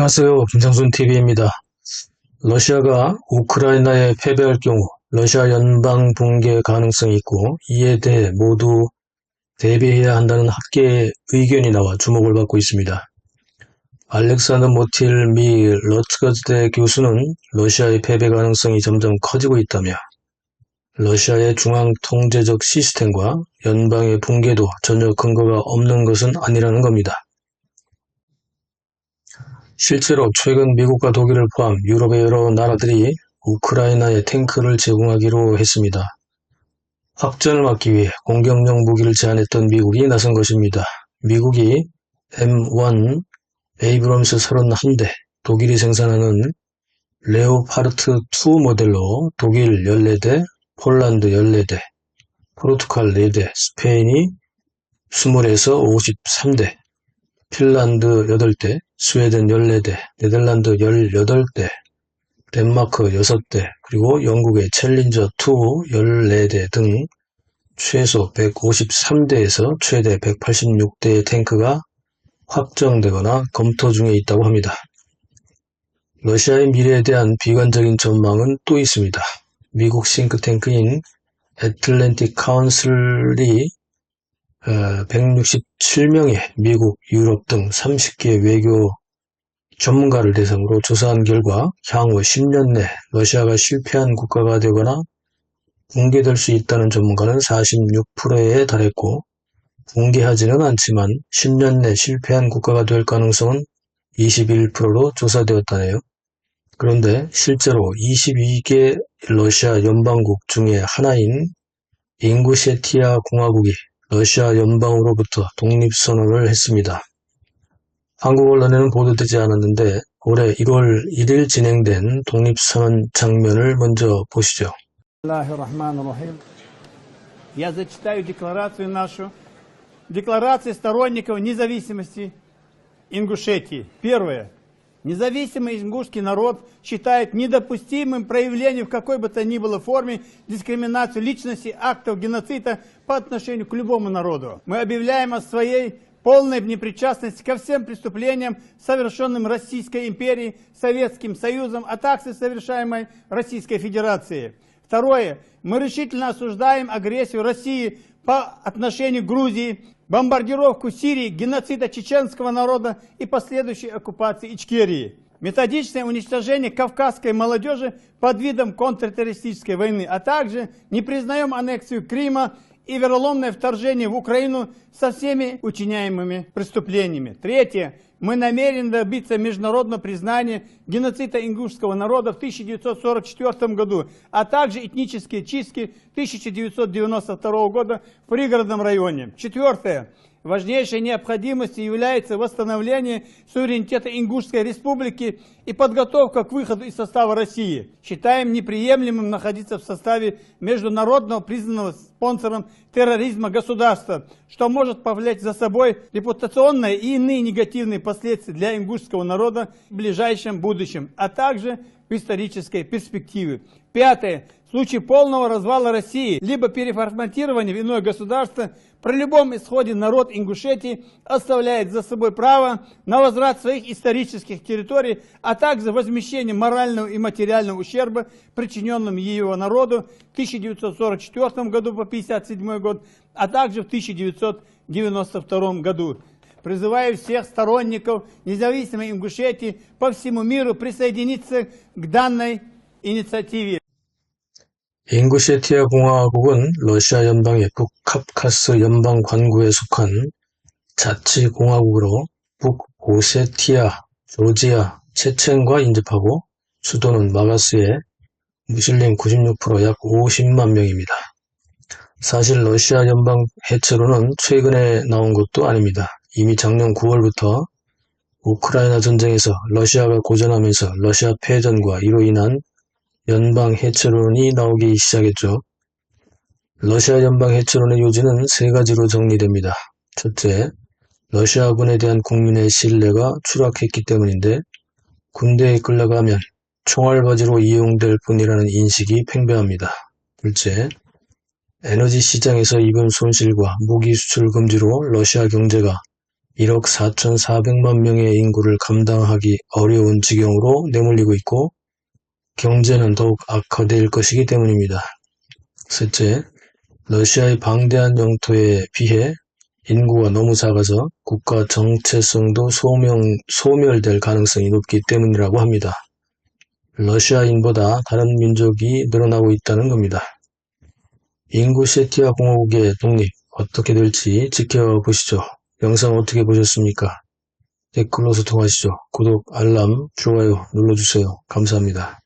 안녕하세요. 김상순TV입니다. 러시아가 우크라이나에 패배할 경우 러시아 연방 붕괴 가능성이 있고 이에 대해 모두 대비해야 한다는 학계의 의견이 나와 주목을 받고 있습니다. 알렉산더 모틸 미 러츠거즈대 교수는 러시아의 패배 가능성이 점점 커지고 있다며 러시아의 중앙 통제적 시스템과 연방의 붕괴도 전혀 근거가 없는 것은 아니라는 겁니다. 실제로 최근 미국과 독일을 포함 유럽의 여러 나라들이 우크라이나에 탱크를 제공하기로 했습니다. 확전을 막기 위해 공격용 무기를 제안했던 미국이 나선 것입니다. 미국이 M1 에이브럼스 31대, 독일이 생산하는 레오파르트2 모델로 독일 14대, 폴란드 14대, 포르투갈 4대, 스페인이 20에서 53대, 핀란드 8대, 스웨덴 14대, 네덜란드 18대, 덴마크 6대, 그리고 영국의 챌린저 2 14대 등 최소 153대에서 최대 186대의 탱크가 확정되거나 검토 중에 있다고 합니다. 러시아의 미래에 대한 비관적인 전망은 또 있습니다. 미국 싱크탱크인 애틀랜틱 카운슬이 167명의 미국, 유럽 등 30개 외교 전문가를 대상으로 조사한 결과 향후 10년 내 러시아가 실패한 국가가 되거나 붕괴될 수 있다는 전문가는 46%에 달했고 붕괴하지는 않지만 10년 내 실패한 국가가 될 가능성은 21%로 조사되었다네요. 그런데 실제로 22개 러시아 연방국 중에 하나인 잉구셰티아 공화국이 러시아 연방으로부터 독립선언을 했습니다. 한국 언론에는 보도되지 않았는데 올해 1월 1일 진행된 독립선언 장면을 먼저 보시죠. Я зачитаю декларацию нашу. Декларация сторонников независимости Ингушетии. Первое. Независимый ингушский народ считает недопустимым проявлением в какой бы то ни было форме дискриминацию личности, актов геноцида по отношению к любому народу. Мы объявляем о своей полной непричастности ко всем преступлениям, совершенным Российской империей, Советским Союзом, а также совершаемой Российской Федерацией. Второе. Мы решительно осуждаем агрессию России по отношению к Грузии, бомбардировку Сирии, геноцида чеченского народа и последующей оккупации Ичкерии. Методичное уничтожение кавказской молодежи под видом контртеррористической войны, а также не признаем аннексию Крыма и вероломное вторжение в Украину со всеми учиняемыми преступлениями. Третье. Мы намерены добиться международного признания геноцида ингушского народа в 1944 году, а также этнические чистки 1992 года в пригородном районе. Четвертое. Важнейшей необходимостью является восстановление суверенитета Ингушской республики и подготовка к выходу из состава России. Считаем неприемлемым находиться в составе международного признанного спонсором терроризма государства, что может повлечь за собой репутационные и иные негативные последствия для ингушского народа в ближайшем будущем, а также в исторической перспективе. Пятое. В случае полного развала России, либо переформатирования в иное государство, при любом исходе народ Ингушетии оставляет за собой право на возврат своих исторических территорий, а также возмещение морального и материального ущерба, причиненным его народу в 1944 году по 1957 год, а также в 1992 году. Призываю всех сторонников независимой Ингушетии по всему миру присоединиться к данной инициативе. 잉구셰티아 공화국은 러시아 연방의 북카프카스 연방 관구에 속한 자치공화국으로 북오세티아, 조지아, 체첸과 인접하고 수도는 마가스에 무슬림 96% 약 50만 명입니다. 사실 러시아 연방 해체론은 최근에 나온 것도 아닙니다. 이미 작년 9월부터 우크라이나 전쟁에서 러시아가 고전하면서 러시아 패전과 이로 인한 연방 해체론이 나오기 시작했죠. 러시아 연방 해체론의 요지는 세 가지로 정리됩니다. 첫째, 러시아군에 대한 국민의 신뢰가 추락했기 때문인데 군대에 끌려가면 총알바지로 이용될 뿐이라는 인식이 팽배합니다. 둘째, 에너지 시장에서 입은 손실과 무기 수출 금지로 러시아 경제가 1억 4,400만 명의 인구를 감당하기 어려운 지경으로 내몰리고 있고 경제는 더욱 악화될 것이기 때문입니다. 셋째, 러시아의 방대한 영토에 비해 인구가 너무 작아서 국가 정체성도 소멸될 가능성이 높기 때문이라고 합니다. 러시아인보다 다른 민족이 늘어나고 있다는 겁니다. 잉구셰티아 공화국의 독립 어떻게 될지 지켜보시죠. 영상 어떻게 보셨습니까? 댓글로 소통하시죠. 구독, 알람, 좋아요 눌러주세요. 감사합니다.